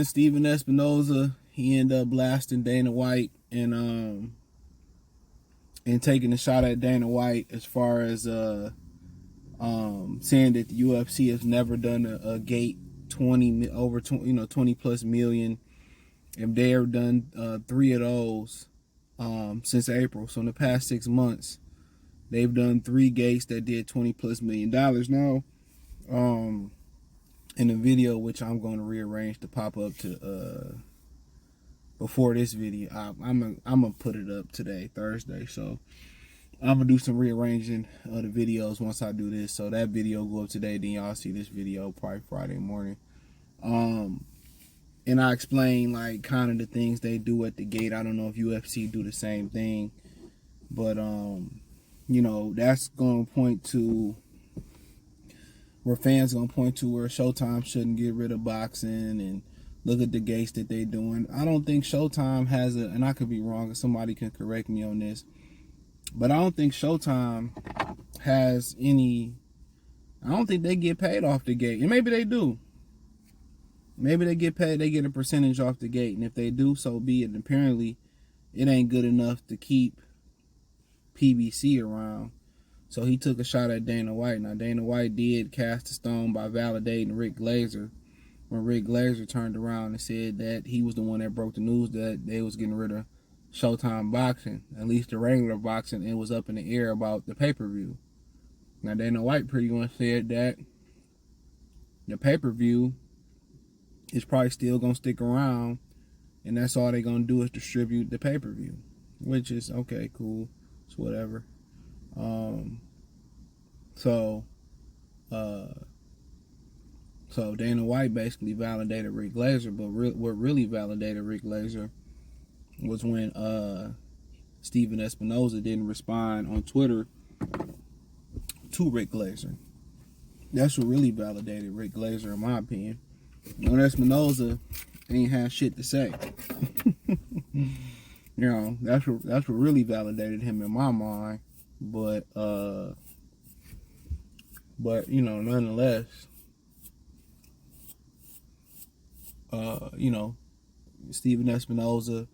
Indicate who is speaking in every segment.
Speaker 1: man, Stephen Espinoza, he ended up blasting Dana White and taking a shot at Dana White as far as saying that the UFC has never done a gate 20 plus million. If they have done 3 of those since April, so in the past 6 months, they've done 3 gates that did 20 plus $1 million. Now, in the video, which I'm going to rearrange to pop up to before this video, I'm gonna put it up today, Thursday. So I'm gonna do some rearranging of the videos once I do this. So that video go up today, then y'all see this video probably Friday morning. And I explain like kind of the things they do at the gate. I don't know if UFC do the same thing, but you know, that's gonna point to where fans gonna point to where Showtime shouldn't get rid of boxing, and look at the gates that they doing. I don't think Showtime has and I could be wrong, and somebody can correct me on this, but I don't think Showtime has any. I don't think they get paid off the gate, and maybe they do. Maybe they get paid, they get a percentage off the gate, and if they do, so be it. And apparently, it ain't good enough to keep PBC around. So he took a shot at Dana White. Now, Dana White did cast a stone by validating Rick Glazer when Rick Glazer turned around and said that he was the one that broke the news that they was getting rid of Showtime boxing, at least the regular boxing. It was up in the air about the pay-per-view. Now, Dana White pretty much said that the pay-per-view is probably still going to stick around, and that's all they're going to do is distribute the pay-per-view, which is okay, cool. It's whatever. So Dana White basically validated Rick Glazer, but what really validated Rick Glazer was when Stephen Espinoza didn't respond on Twitter to Rick Glazer. That's what really validated Rick Glazer, in my opinion. When Espinoza ain't had shit to say. You know, that's what really validated him in my mind. But you know, nonetheless, you know, Stephen Espinoza,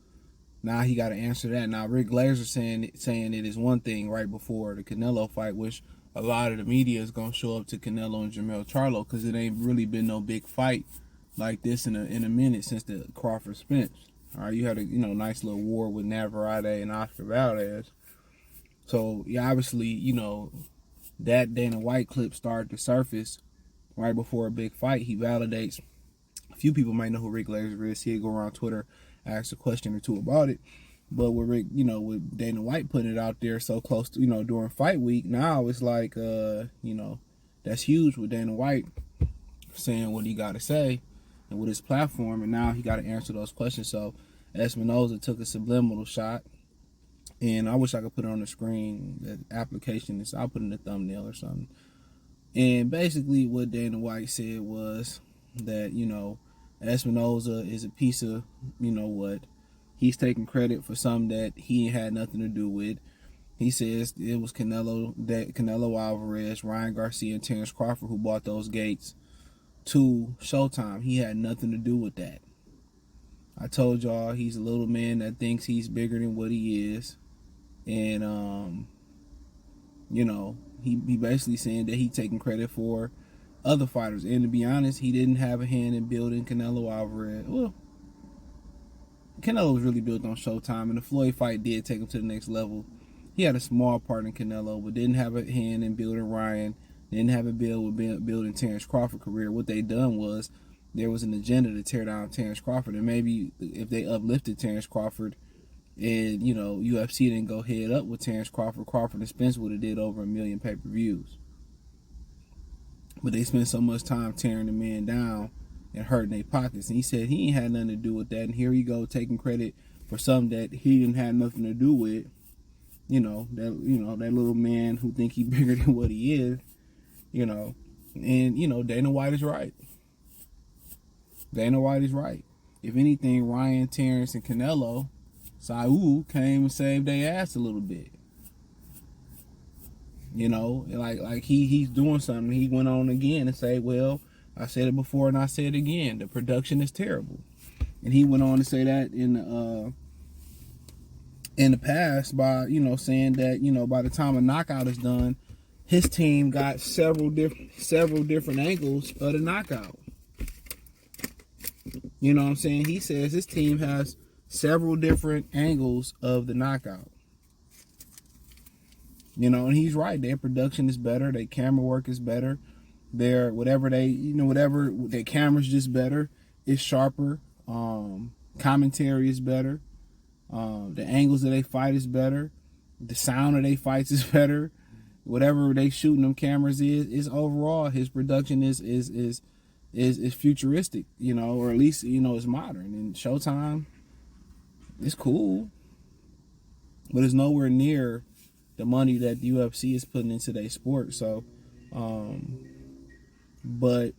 Speaker 1: now he got to answer that. Now Rick Glazer saying it is one thing right before the Canelo fight, which a lot of the media is gonna show up to Canelo and Jermell Charlo, because it ain't really been no big fight like this in a minute since the Crawford Spence. All right, you had a nice little war with Navarrete and Oscar Valdez. So yeah, obviously, you know, that Dana White clip started to surface right before a big fight. He validates. A few people might know who Rick Glazer is. He'll go around Twitter, ask a question or two about it. But with Rick, you know, with Dana White putting it out there so close to, you know, during fight week, now it's like, you know, that's huge with Dana White saying what he got to say and with his platform, and now he got to answer those questions. So Espinoza took a subliminal shot, and I wish I could put it on the screen. The application is, I'll put it in the thumbnail or something. And basically what Dana White said was that, you know, Espinoza is a piece of, you know what, he's taking credit for something that he had nothing to do with. He says it was Canelo Alvarez, Ryan Garcia, and Terrence Crawford who bought those gates to Showtime. He had nothing to do with that. I told y'all he's a little man that thinks he's bigger than what he is. And, you know, he basically saying that he taking credit for other fighters. And to be honest, he didn't have a hand in building Canelo Alvarez. Well, Canelo was really built on Showtime, and the Floyd fight did take him to the next level. He had a small part in Canelo, but didn't have a hand in building Ryan, didn't have a bill with building Terrence Crawford's career. What they done was there was an agenda to tear down Terrence Crawford, and maybe if they uplifted Terrence Crawford and, you know, UFC didn't go head up with Terrence Crawford, Crawford and Spence would have did over 1 million pay-per-views. But they spent so much time tearing the man down and hurting their pockets. And he said he ain't had nothing to do with that. And here you go, taking credit for something that he didn't have nothing to do with. You know, that little man who think he bigger than what he is. You know, and you know, Dana White is right. Dana White is right. If anything, Ryan, Terrence, and Canelo, Saul came and saved their ass a little bit. You know, like he's doing something. He went on again and say, well, I said it before and I said it again. The production is terrible. And he went on to say that in the past by, saying that, by the time a knockout is done, his team got several different angles of the knockout. You know what I'm saying? He says his team has several different angles of the knockout. And he's right. Their production is better. Their camera work is better. Whatever their camera's just better. It's sharper. Commentary is better. The angles of they fight is better. The sound of they fights is better. Whatever they shooting them cameras is overall his production is futuristic, or at least it's modern. And Showtime, it's cool, but it's nowhere near the money that the UFC is putting into their sport. So, but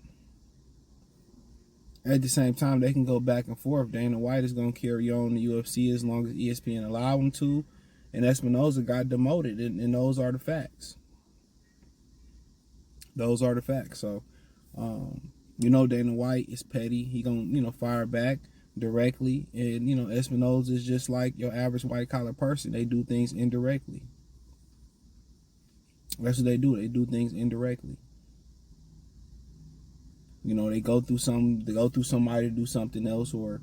Speaker 1: at the same time, they can go back and forth. Dana White is going to carry on the UFC as long as ESPN allow him to, and Espinoza got demoted, and those are the facts. Those are the facts. So, Dana White is petty. He gonna fire back directly, and Espinoza is just like your average white collar person. They do things indirectly. That's what they do. They do things indirectly. They go through somebody to do something else, or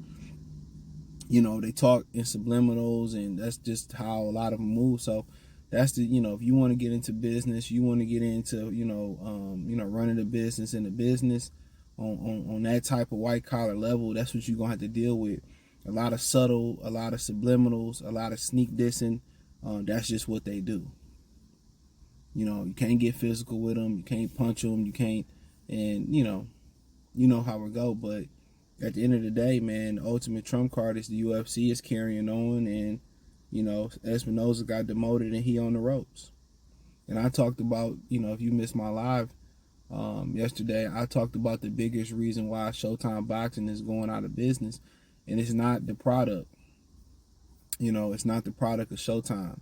Speaker 1: they talk in subliminals, and that's just how a lot of them move. So that's the if you want to get into business, you want to get into running the business and the business on that type of white collar level. That's what you're gonna have to deal with. A lot of subtle, a lot of subliminals, a lot of sneak dissing. That's just what they do. You can't get physical with them. You can't punch them. You can't, and you know how it go. But at the end of the day, man, the ultimate trump card is the UFC is carrying on, and Espinoza got demoted and he on the ropes. And I talked about, if you missed my live yesterday, I talked about the biggest reason why Showtime Boxing is going out of business, and it's not the product. It's not the product of Showtime.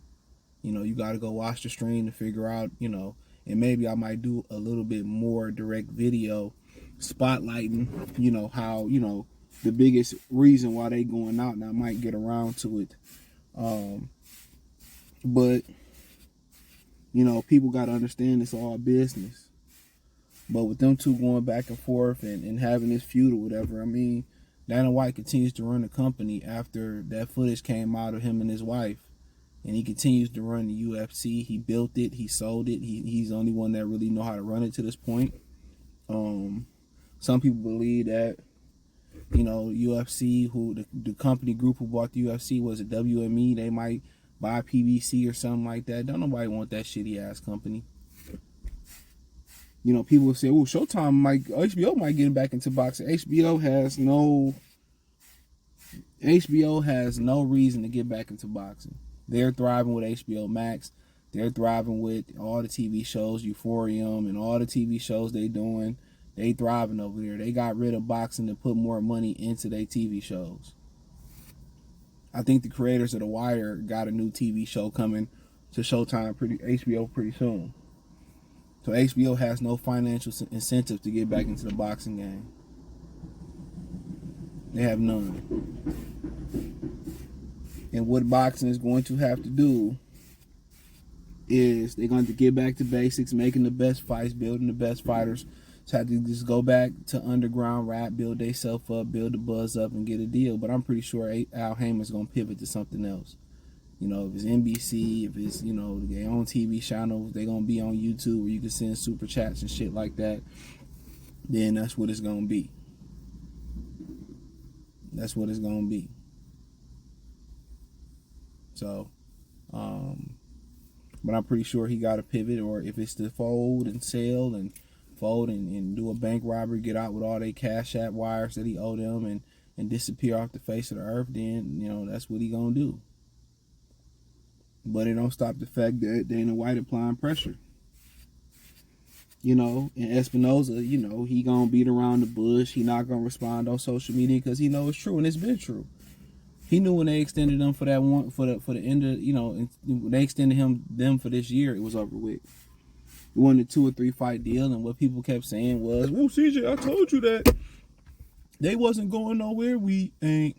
Speaker 1: You got to go watch the stream to figure out, and maybe I might do a little bit more direct video spotlighting, how, the biggest reason why they going out, and I might get around to it. But, people got to understand it's all business. But with them two going back and forth and having this feud or whatever, I mean, Dana White continues to run the company after that footage came out of him and his wife. And he continues to run the UFC. He built it. He sold it. He's the only one that really know how to run it to this point. Some people believe that, UFC, who the company group who bought the UFC was a WME. They might buy PBC or something like that. Don't nobody want that shitty ass company. People will say, "Oh, HBO might get back into boxing." HBO has no reason to get back into boxing. They're thriving with HBO Max. They're thriving with all the TV shows, Euphorium, and all the TV shows they doing. They thriving over there. They got rid of boxing to put more money into their TV shows. I think the creators of The Wire got a new TV show coming to Showtime, HBO pretty soon. So HBO has no financial incentive to get back into the boxing game. They have none. And what boxing is going to have to do is they're going to get back to basics, making the best fights, building the best fighters. So have to just go back to underground rap, build themselves up, build the buzz up, and get a deal. But I'm pretty sure Al Heyman's going to pivot to something else. If it's NBC, if it's, their own TV channels, they're going to be on YouTube where you can send super chats and shit like that. Then that's what it's going to be. That's what it's going to be. So, but I'm pretty sure he got to pivot, or if it's to fold and sell and do a bank robbery, get out with all their Cash App wires that he owed them and disappear off the face of the earth, then, that's what he going to do. But it don't stop the fact that Dana White applying pressure. And Espinoza, he going to beat around the bush. He not going to respond on social media because he knows it's true, and it's been true. He knew when they extended them for that one, for the end of, when they extended them for this year, it was over with. He wanted a 2 or 3 fight deal, and what people kept saying was, "Well, CJ, I told you that." They wasn't going nowhere. We ain't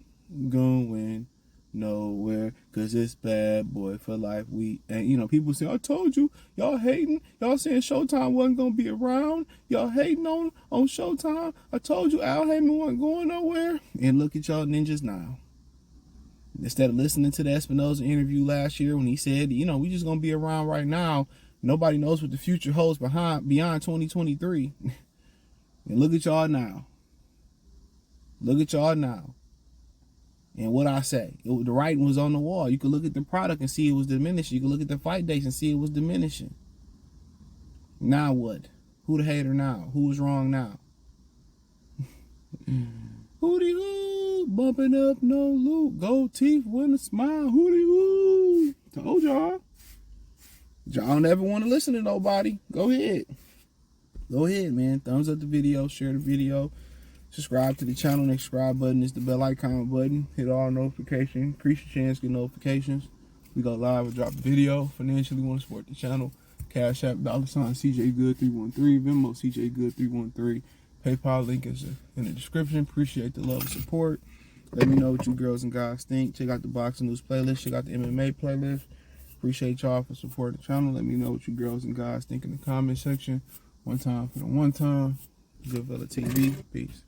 Speaker 1: going nowhere, cause it's bad boy for life. We ain't, people say, I told you, y'all hating, y'all saying Showtime wasn't gonna be around, y'all hating on Showtime. I told you Al Heyman wasn't going nowhere, and look at y'all ninjas now. Instead of listening to the Espinoza interview last year when he said, we just gonna be around right now. Nobody knows what the future holds beyond 2023. And look at y'all now. Look at y'all now. And what I say, the writing was on the wall. You could look at the product and see it was diminishing. You could look at the fight dates and see it was diminishing. Now what? Who the hater now? Who was wrong now? Hootie hoo, bumping up no loot. Gold teeth with a smile. Hootie hoo. Told y'all. Y'all don't ever want to listen to nobody. Go ahead. Go ahead, man. Thumbs up the video. Share the video. Subscribe to the channel. Next subscribe button is the bell icon button. Hit all notifications. Increase your chance to get notifications. We go live or drop a video. Financially want to support the channel. Cash App, $CJ Good 313. Venmo, CJ Good 313. PayPal link is in the description. Appreciate the love and support. Let me know what you girls and guys think. Check out the Boxing News playlist. Check out the MMA playlist. Appreciate y'all for supporting the channel. Let me know what you girls and guys think in the comment section. One time for the one time. Good Villa TV. Peace.